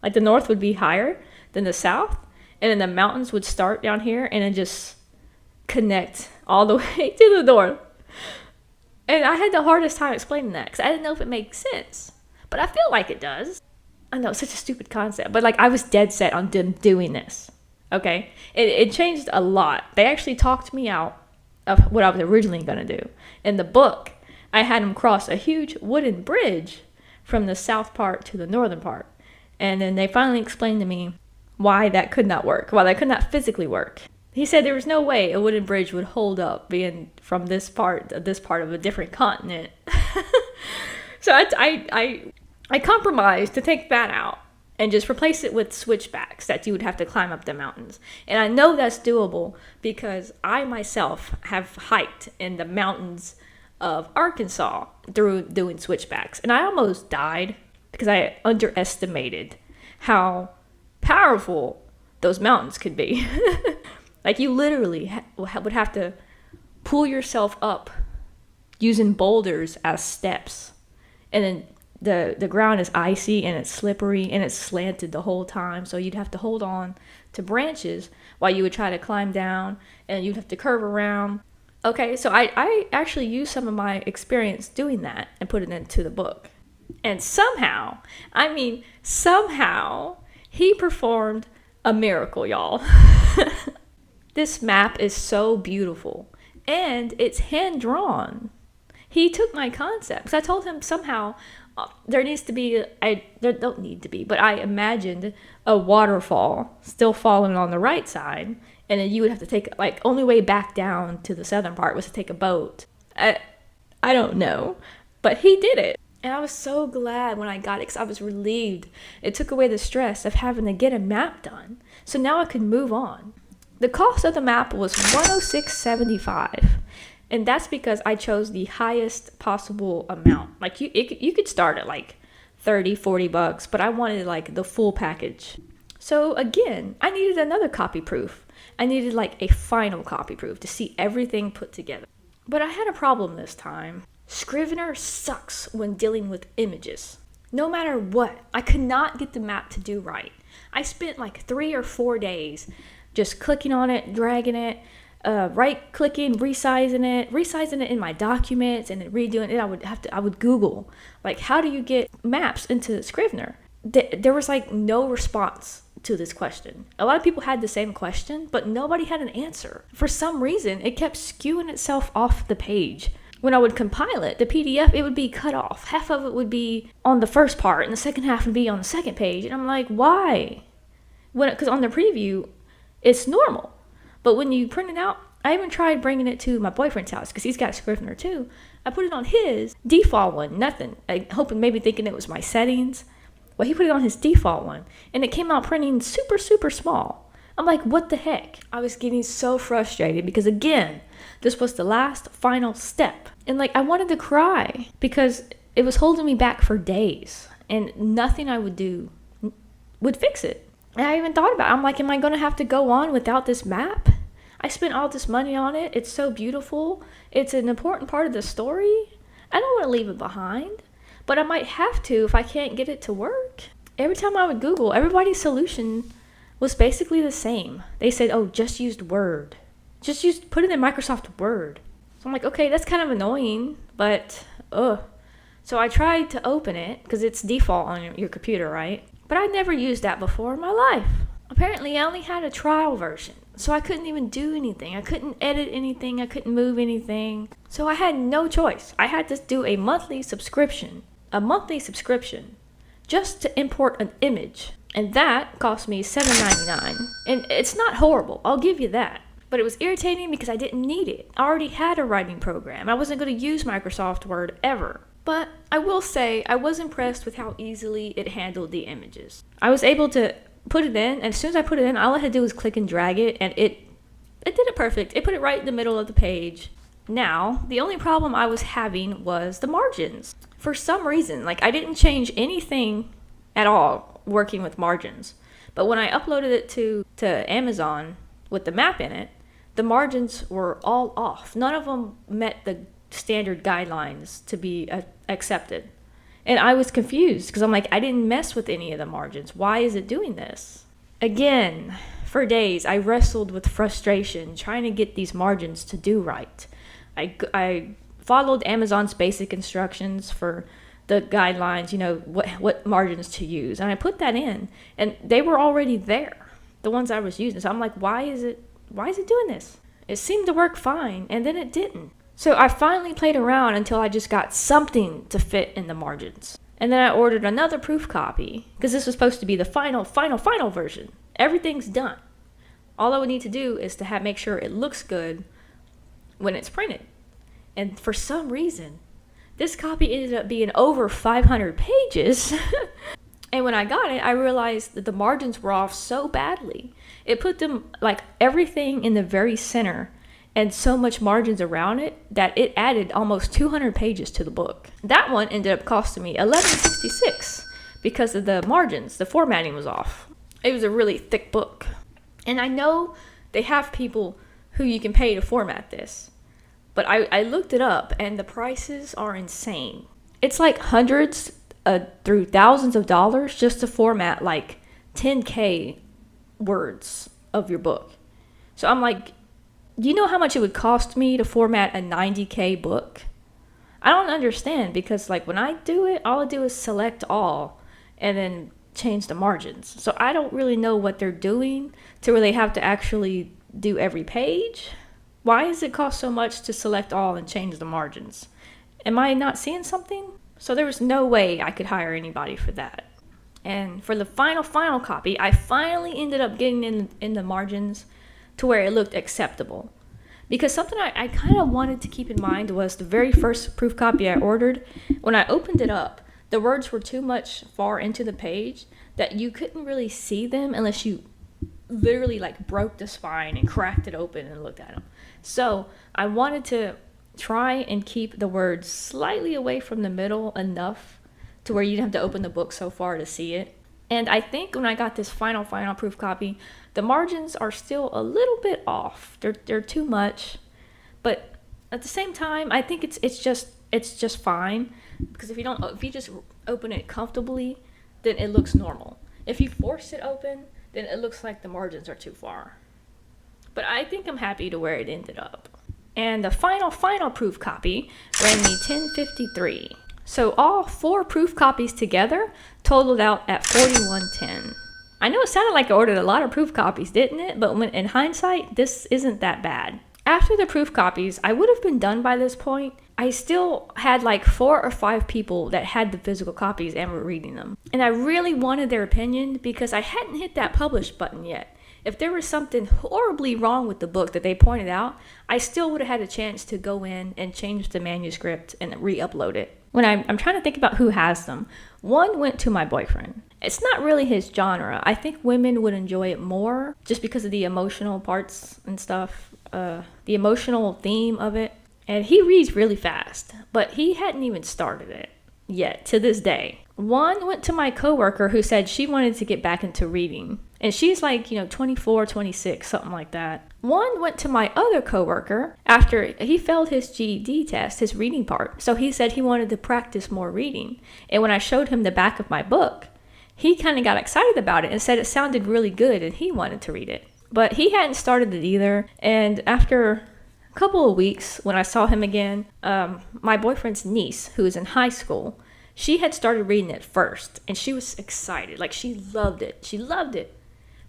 Like the north would be higher than the south, and then the mountains would start down here and then just connect all the way to the north. And I had the hardest time explaining that because I didn't know if it makes sense. But I feel like it does. I know, it's such a stupid concept. But like, I was dead set on doing this. Okay? It changed a lot. They actually talked me out of what I was originally going to do. In the book, I had them cross a huge wooden bridge from the south part to the northern part. And then they finally explained to me why that could not work, why that could not physically work. He said there was no way a wooden bridge would hold up being from this part of a different continent. So I compromised to take that out and just replace it with switchbacks that you would have to climb up the mountains. And I know that's doable because I myself have hiked in the mountains of Arkansas through doing switchbacks. And I almost died because I underestimated how powerful those mountains could be. Like you literally would have to pull yourself up using boulders as steps. And then the ground is icy and it's slippery and it's slanted the whole time. So you'd have to hold on to branches while you would try to climb down, and you'd have to curve around. Okay, so I actually used some of my experience doing that and put it into the book. And somehow, he performed a miracle, y'all. This map is so beautiful, and it's hand-drawn. He took my concepts. I told him somehow there needs to be, there don't need to be, but I imagined a waterfall still falling on the right side, and then you would have to take, like, only way back down to the southern part was to take a boat. I don't know, but he did it. And I was so glad when I got it, because I was relieved. It took away the stress of having to get a map done. So now I could move on. The cost of the map was $106.75. And that's because I chose the highest possible amount. Like you could start at like $30-$40, but I wanted like the full package. So again, I needed another copy proof. I needed like a final copy proof to see everything put together. But I had a problem this time. Scrivener sucks when dealing with images. No matter what, I could not get the map to do right. I spent like 3 or 4 days just clicking on it, dragging it, right-clicking, resizing it in my documents, and then redoing it. I would Google, like, how do you get maps into Scrivener? There was like no response to this question. A lot of people had the same question, but nobody had an answer. For some reason, it kept skewing itself off the page. When I would compile it, the PDF, it would be cut off. Half of it would be on the first part, and the second half would be on the second page. And I'm like, why? Because on the preview, it's normal. But when you print it out, I even tried bringing it to my boyfriend's house, because he's got a Scrivener too. I put it on his default one, nothing. Maybe thinking it was my settings. Well, he put it on his default one, and it came out printing super, super small. I'm like, what the heck? I was getting so frustrated because, again, this was the last final step. And like, I wanted to cry because it was holding me back for days, and nothing I would do would fix it. And I even thought about it. I'm like, am I going to have to go on without this map? I spent all this money on it. It's so beautiful. It's an important part of the story. I don't want to leave it behind, but I might have to if I can't get it to work. Every time I would Google, everybody's solution was basically the same. They said, oh, just use Word. Put it in Microsoft Word. So I'm like, okay, that's kind of annoying, but So I tried to open it, because it's default on your computer, right? But I never used that before in my life. Apparently, I only had a trial version, so I couldn't even do anything. I couldn't edit anything. I couldn't move anything. So I had no choice. I had to do a monthly subscription just to import an image. And that cost me $7.99. And it's not horrible, I'll give you that. But it was irritating because I didn't need it. I already had a writing program. I wasn't going to use Microsoft Word ever. But I will say I was impressed with how easily it handled the images. I was able to put it in, and as soon as I put it in, all I had to do was click and drag it, and it did it perfect. It put it right in the middle of the page. Now, the only problem I was having was the margins. For some reason, like, I didn't change anything at all working with margins. But when I uploaded it to Amazon with the map in it, the margins were all off. None of them met the standard guidelines to be accepted. And I was confused because I'm like, I didn't mess with any of the margins. Why is it doing this? Again, for days, I wrestled with frustration trying to get these margins to do right. I followed Amazon's basic instructions for the guidelines, what margins to use. And I put that in, and they were already there, the ones I was using. So I'm like, why is it doing this? It seemed to work fine, and then it didn't. So I finally played around until I just got something to fit in the margins. And then I ordered another proof copy, because this was supposed to be the final version. Everything's done. All I would need to do is to make sure it looks good when it's printed. And for some reason, this copy ended up being over 500 pages. And when I got it, I realized that the margins were off so badly. It put them, like, everything in the very center and so much margins around it that it added almost 200 pages to the book. That one ended up costing me $11.66 because of the margins. The formatting was off. It was a really thick book. And I know they have people who you can pay to format this. But I looked it up, and the prices are insane. It's like hundreds through thousands of dollars just to format like 10K words of your book. So I'm like, do you know how much it would cost me to format a 90K book? I don't understand, because like when I do it, all I do is select all and then change the margins. So I don't really know what they're doing to where they have to actually do every page. Why does it cost so much to select all and change the margins? Am I not seeing something? So there was no way I could hire anybody for that. And for the final copy, I finally ended up getting in the margins to where it looked acceptable. Because something I kind of wanted to keep in mind was the very first proof copy I ordered. When I opened it up, the words were too much far into the page that you couldn't really see them unless you literally like broke the spine and cracked it open and looked at them. So I wanted to try and keep the words slightly away from the middle enough to where you didn't have to open the book so far to see it. And I think when I got this final proof copy, the margins are still a little bit off. They're too much, but at the same time, I think it's just fine, because if you just open it comfortably, then it looks normal. If you force it open, then it looks like the margins are too far. But I think I'm happy to where it ended up. And the final proof copy ran me $10.53. So all 4 proof copies together totaled out at $41.10. I know it sounded like I ordered a lot of proof copies, didn't it? But when in hindsight, this isn't that bad. After the proof copies, I would have been done by this point. I still had like 4 or 5 people that had the physical copies and were reading them. And I really wanted their opinion because I hadn't hit that publish button yet. If there was something horribly wrong with the book that they pointed out, I still would have had a chance to go in and change the manuscript and re-upload it. When I'm trying to think about who has them, one went to my boyfriend. It's not really his genre. I think women would enjoy it more just because of the emotional parts and stuff, the emotional theme of it. And he reads really fast, but he hadn't even started it yet to this day. One went to my coworker who said she wanted to get back into reading. And she's like, 24, 26, something like that. One went to my other coworker after he failed his GED test, his reading part. So he said he wanted to practice more reading. And when I showed him the back of my book, he kind of got excited about it and said it sounded really good and he wanted to read it. But he hadn't started it either. And after a couple of weeks, when I saw him again, my boyfriend's niece, who is in high school, she had started reading it first. And she was excited. Like, she loved it. She loved it.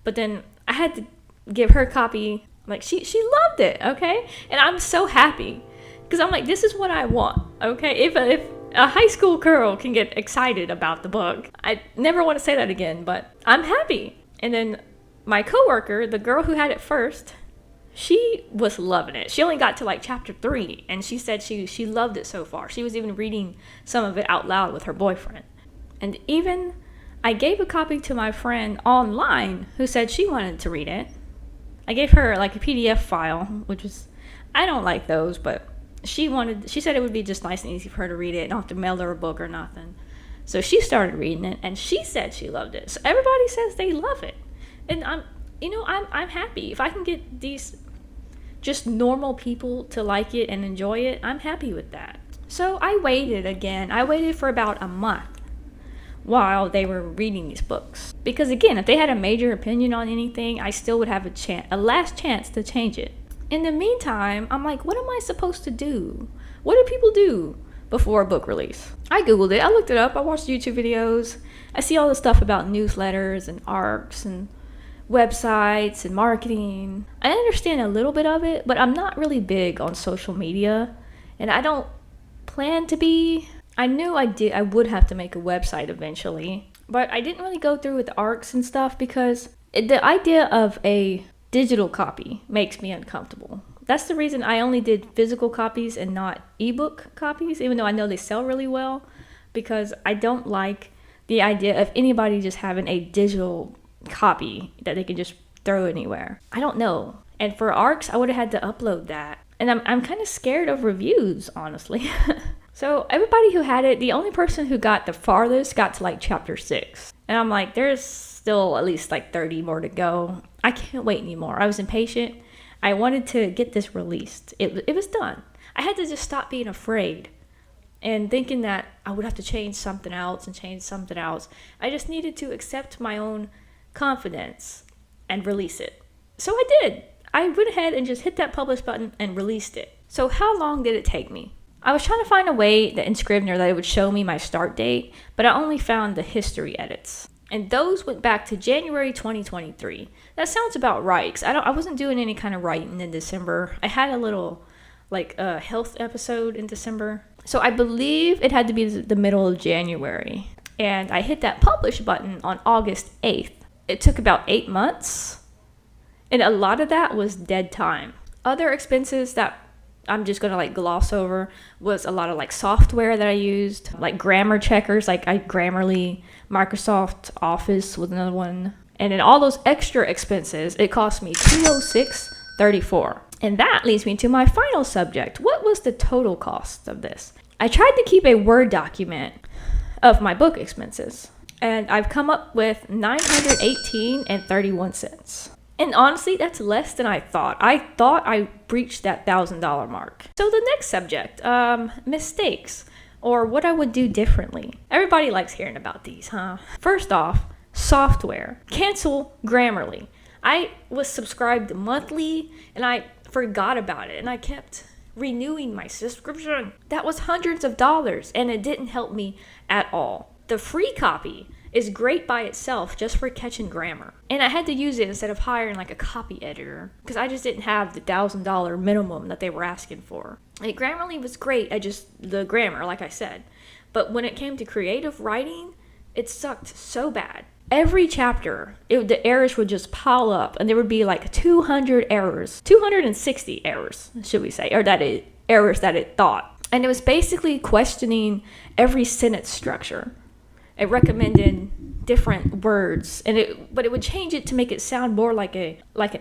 But then I had to give her a copy. Like, she loved it, okay? And I'm so happy. Because I'm like, this is what I want, okay? If a high school girl can get excited about the book, I never want to say that again, but I'm happy. And then my coworker, the girl who had it first, she was loving it. She only got to like chapter 3, and she said she loved it so far. She was even reading some of it out loud with her boyfriend. And even I gave a copy to my friend online who said she wanted to read it. I gave her like a PDF file, which was, I don't like those, but she said it would be just nice and easy for her to read it. I don't have to mail her a book or nothing. So she started reading it, and she said she loved it. So everybody says they love it. And I'm happy. If I can get these just normal people to like it and enjoy it, I'm happy with that. So I waited again. I waited for about a month while they were reading these books. Because again, if they had a major opinion on anything, I still would have a last chance to change it. In the meantime, I'm like, what am I supposed to do? What do people do before a book release? I Googled it, I looked it up, I watched YouTube videos. I see all the stuff about newsletters and ARCs and websites and marketing. I understand a little bit of it, but I'm not really big on social media, and I don't plan to be. I knew I would have to make a website eventually, but I didn't really go through with the ARCs and stuff because the idea of a digital copy makes me uncomfortable. That's the reason I only did physical copies and not ebook copies, even though I know they sell really well, because I don't like the idea of anybody just having a digital copy that they can just throw anywhere. I don't know. And for ARCs, I would have had to upload that. And I'm kind of scared of reviews, honestly. So everybody who had it, the only person who got the farthest got to like chapter 6. And I'm like, there's still at least like 30 more to go. I can't wait anymore. I was impatient. I wanted to get this released. It was done. I had to just stop being afraid and thinking that I would have to change something else. I just needed to accept my own confidence and release it. So I did. I went ahead and just hit that publish button and released it. So how long did it take me? I was trying to find a way that in Scrivener that it would show me my start date, but I only found the history edits. And those went back to January 2023. That sounds about right, because I wasn't doing any kind of writing in December. I had a little health episode in December. So I believe it had to be the middle of January. And I hit that publish button on August 8th. It took about 8 months. And a lot of that was dead time. Other expenses that I'm just going to gloss over was a lot of software that I used, like grammar checkers, Grammarly, Microsoft Office was another one. And then all those extra expenses, it cost me $206.34. And that leads me to my final subject. What was the total cost of this? I tried to keep a Word document of my book expenses, and I've come up with $918.31. And honestly, that's less than I thought. I thought I breached that $1,000 mark. So the next subject, mistakes, or what I would do differently. Everybody likes hearing about these, huh? First off, software. Cancel Grammarly. I was subscribed monthly, and I forgot about it, and I kept renewing my subscription. That was hundreds of dollars, and it didn't help me at all. The free copy is great by itself just for catching grammar. And I had to use it instead of hiring a copy editor because I just didn't have the $1,000 minimum that they were asking for. Grammarly was great at just the grammar, like I said. But when it came to creative writing, it sucked so bad. Every chapter, the errors would just pile up, and there would be 200 errors, 260 errors, should we say, errors that it thought. And it was basically questioning every sentence structure. It recommended different words, but it would change it to make it sound more like an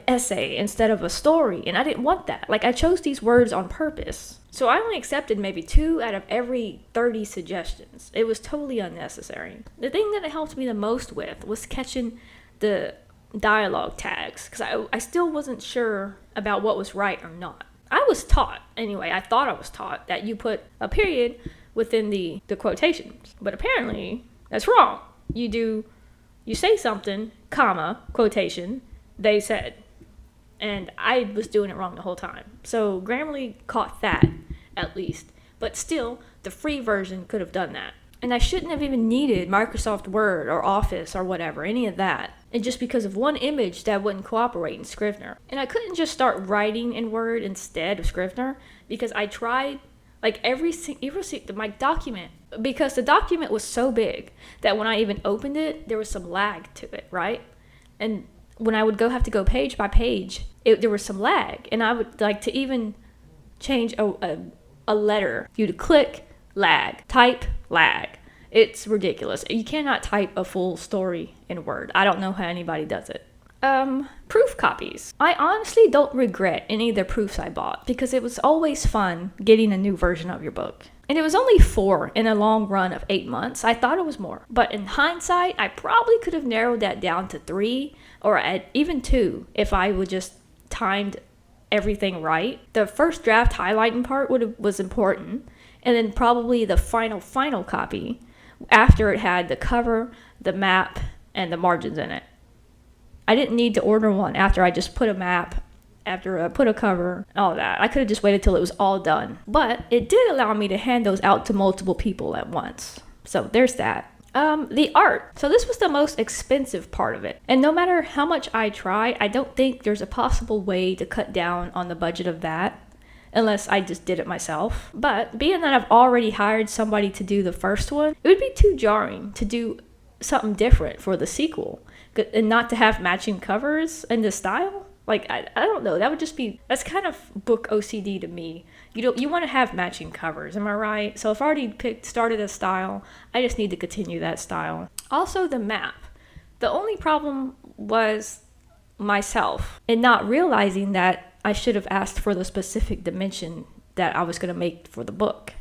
essay instead of a story, and I didn't want that. I chose these words on purpose. So I only accepted maybe 2 out of every 30 suggestions. It was totally unnecessary. The thing that it helped me the most with was catching the dialogue tags, because I still wasn't sure about what was right or not. I was taught, anyway, I thought I was taught that you put a period within the quotations, but apparently that's wrong. You say something, comma, quotation, they said. And I was doing it wrong the whole time. So Grammarly caught that, at least. But still, the free version could have done that. And I shouldn't have even needed Microsoft Word or Office or whatever, any of that. And just because of one image that wouldn't cooperate in Scrivener. And I couldn't just start writing in Word instead of Scrivener, because I tried my document, because the document was so big that when I even opened it, there was some lag to it, right? And when I would have to go page by page, there was some lag, and I would like to even change a letter. You'd click, lag, type, lag. It's ridiculous. You cannot type a full story in Word. I don't know how anybody does it. Proof copies. I honestly don't regret any of the proofs I bought because it was always fun getting a new version of your book. And it was only 4 in a long run of 8 months. I thought it was more. But in hindsight, I probably could have narrowed that down to 3 or even 2 if I would just timed everything right. The first draft highlighting part was important. And then probably the final copy after it had the cover, the map, and the margins in it. I didn't need to order one after I just put a map, after I put a cover, and all that. I could have just waited till it was all done. But it did allow me to hand those out to multiple people at once. So there's that. The art. So this was the most expensive part of it. And no matter how much I try, I don't think there's a possible way to cut down on the budget of that, unless I just did it myself. But being that I've already hired somebody to do the first one, it would be too jarring to do something different for the sequel. And not to have matching covers and the style. I don't know. That's kind of book OCD to me. You want to have matching covers, am I right? So if I already started a style, I just need to continue that style. Also the map. The only problem was myself and not realizing that I should have asked for the specific dimension that I was going to make for the book.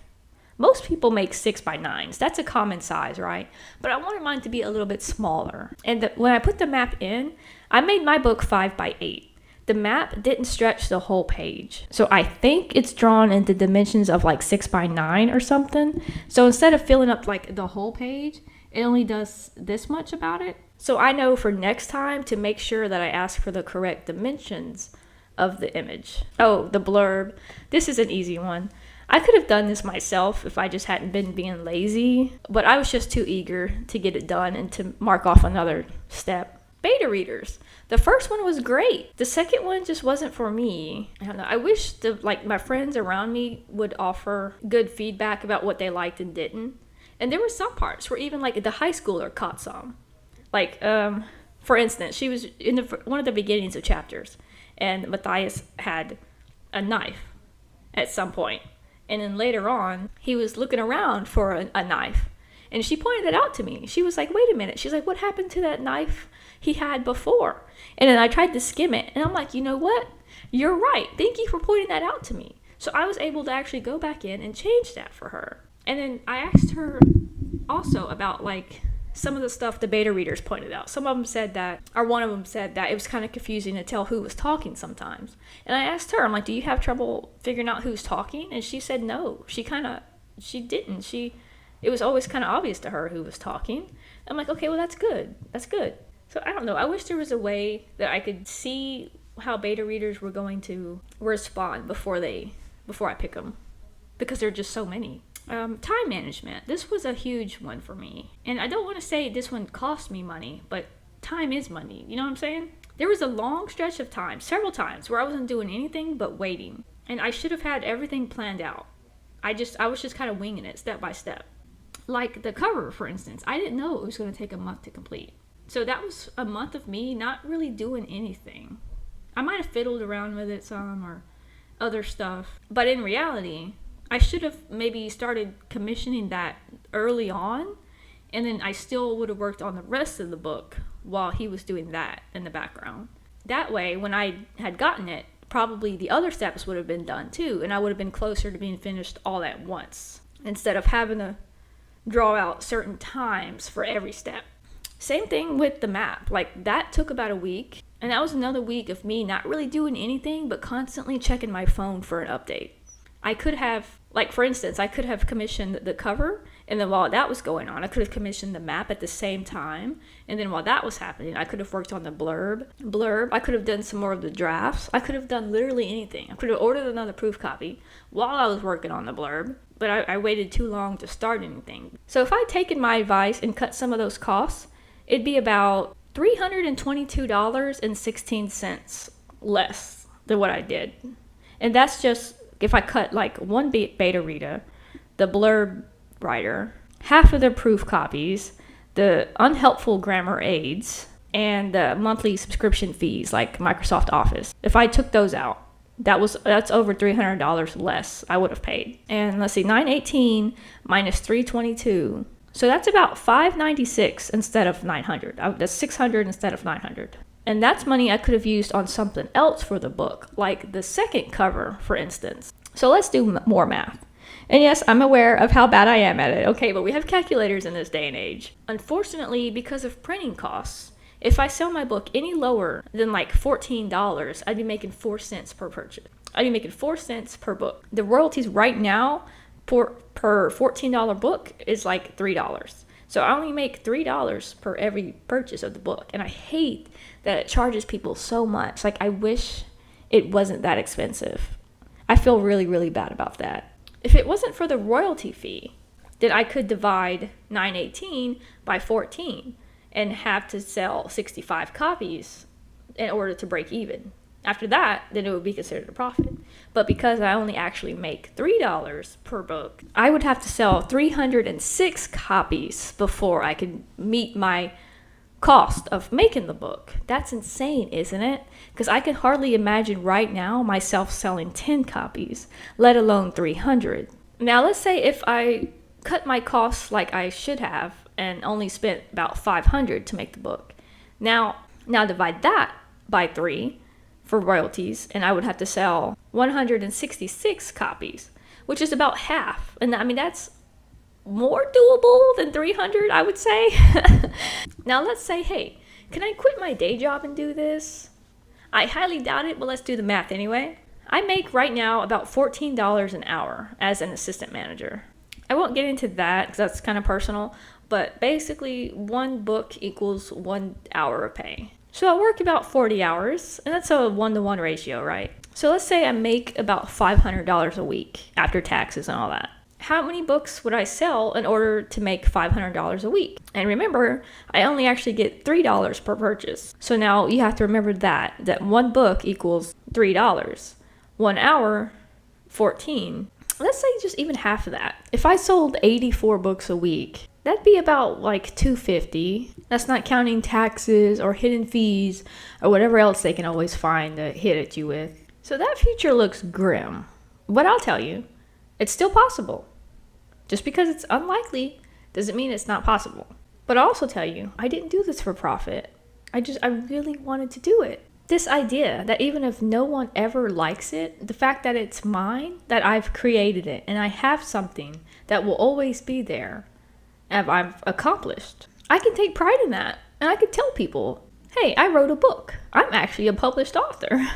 Most people make 6x9s. That's a common size, right? But I wanted mine to be a little bit smaller. And when I put the map in, I made my book 5x8. The map didn't stretch the whole page. So I think it's drawn in the dimensions of like 6x9 or something. So instead of filling up like the whole page, it only does this much about it. So I know for next time to make sure that I ask for the correct dimensions of the image. Oh, the blurb. This is an easy one. I could have done this myself if I just hadn't been being lazy, but I was just too eager to get it done and to mark off another step. Beta readers. The first one was great. The second one just wasn't for me. I don't know. I wish my friends around me would offer good feedback about what they liked and didn't. And there were some parts where even like the high schooler caught some. Like, for instance, she was in one of the beginnings of chapters, and Matthias had a knife at some point. And then later on, he was looking around for a knife. And she pointed it out to me. She was like, wait a minute. She's like, what happened to that knife he had before? And then I tried to skim it. And I'm like, you know what? You're right. Thank you for pointing that out to me. So I was able to actually go back in and change that for her. And then I asked her also about like some of the stuff the beta readers pointed out. Some of them said that, or one of them said that it was kind of confusing to tell who was talking sometimes. And I asked her, I'm like, do you have trouble figuring out who's talking? And she said no. She didn't. It was always kind of obvious to her who was talking. I'm like, okay, well, that's good. That's good. So I don't know. I wish there was a way that I could see how beta readers were going to respond before I pick them, because there are just so many. Time management. This was a huge one for me. And I don't want to say this one cost me money, but time is money. You know what I'm saying? There was a long stretch of time, several times, where I wasn't doing anything but waiting. And I should have had everything planned out. I was just kind of winging it step by step. Like the cover, for instance. I didn't know it was going to take a month to complete. So that was a month of me not really doing anything. I might have fiddled around with it some or other stuff. But in reality, I should have maybe started commissioning that early on, and then I still would have worked on the rest of the book while he was doing that in the background. That way, when I had gotten it, probably the other steps would have been done too, and I would have been closer to being finished all at once, instead of having to draw out certain times for every step. Same thing with the map. Like, that took about a week, and that was another week of me not really doing anything but constantly checking my phone for an update. I could have, like, for instance, I could have commissioned the cover, and then while that was going on, I could have commissioned the map at the same time, and then while that was happening, I could have worked on the blurb. I could have done some more of the drafts. I could have done literally anything. I could have ordered another proof copy while I was working on the blurb, but I waited too long to start anything. So if I'd taken my advice and cut some of those costs, it'd be about $322.16 less than what I did. And that's just if I cut like one beta reader, the blurb writer, half of the proof copies, the unhelpful grammar aids, and the monthly subscription fees like Microsoft Office. If I took those out, that's over $300 less I would have paid. And let's see, $918 minus $322. So that's about $596 instead of $900. That's $600 instead of $900. And that's money I could have used on something else for the book, like the second cover, for instance. So let's do more math. And yes, I'm aware of how bad I am at it. Okay, but we have calculators in this day and age. Unfortunately, because of printing costs, if I sell my book any lower than like $14, I'd be making 4 cents per purchase. I'd be making 4 cents per book. The royalties right now per $14 book is like $3. So I only make $3 per every purchase of the book. And I hate that it charges people so much. Like, I wish it wasn't that expensive. I feel really, really bad about that. If it wasn't for the royalty fee, then I could divide 918 by 14 and have to sell 65 copies in order to break even. After that, then it would be considered a profit. But because I only actually make $3 per book, I would have to sell 306 copies before I could meet my cost of making the book. That's insane, isn't it? Because I can hardly imagine right now myself selling 10 copies, let alone 300. Now, let's say if I cut my costs like I should have and only spent about $500 to make the book. Now divide that by 3 for royalties, and I would have to sell 166 copies. which is about half. And I mean, that's more doable than 300, I would say. Now let's say, hey, can I quit my day job and do this? I highly doubt it, but let's do the math anyway. I make right now about $14 an hour as an assistant manager. I won't get into that because that's kind of personal, but basically one book equals 1 hour of pay. So I work about 40 hours, and that's a 1-to-1 ratio, right? So let's say I make about $500 a week after taxes and all that. How many books would I sell in order to make $500 a week? And remember, I only actually get $3 per purchase. So now you have to remember that one book equals $3. 1 hour, 14. Let's say just even half of that. If I sold 84 books a week, that'd be about like $250. That's not counting taxes or hidden fees or whatever else they can always find to hit at you with. So that future looks grim. But I'll tell you, it's still possible. Just because it's unlikely doesn't mean it's not possible. But I'll also tell you, I didn't do this for profit. I really wanted to do it. This idea that even if no one ever likes it, the fact that it's mine, that I've created it, and I have something that will always be there, and I've accomplished. I can take pride in that, and I can tell people, hey, I wrote a book. I'm actually a published author.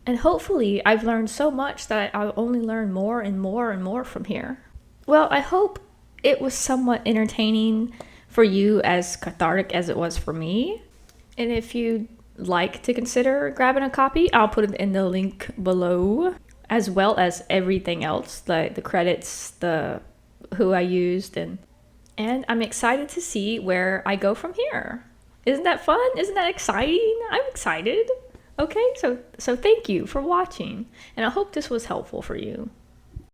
And hopefully I've learned so much that I'll only learn more and more and more from here. Well, I hope it was somewhat entertaining for you, as cathartic as it was for me. And if you'd like to consider grabbing a copy, I'll put it in the link below, as well as everything else, the credits, the who I used, and I'm excited to see where I go from here. Isn't that fun? Isn't that exciting? I'm excited. Okay, so thank you for watching, and I hope this was helpful for you.